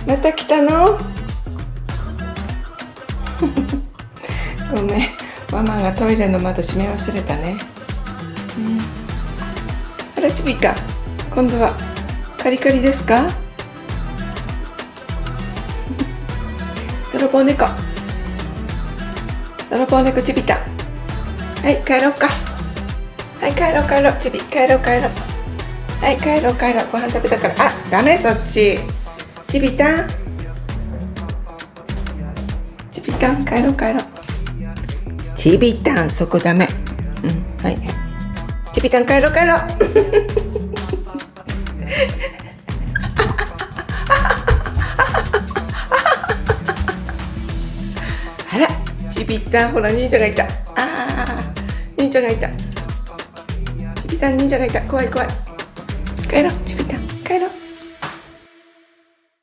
また来たのごめん、ママがトイレの窓閉め忘れたね。あら、ちびか、今度はカリカリですか？泥棒猫ちびた。はい、帰ろうか。はい、帰ろうちび、帰ろう。はい、帰ろう、ご飯食べたから。あ、ダメ、そっち。ちびたん、ちびたん、帰ろう。ちびたん、そこダメ。はい。ちびたん、帰ろう。あら、ちびたん、ほら、忍者がいた。忍者がいた。ちびたん、忍者がいた。怖い。帰ろう。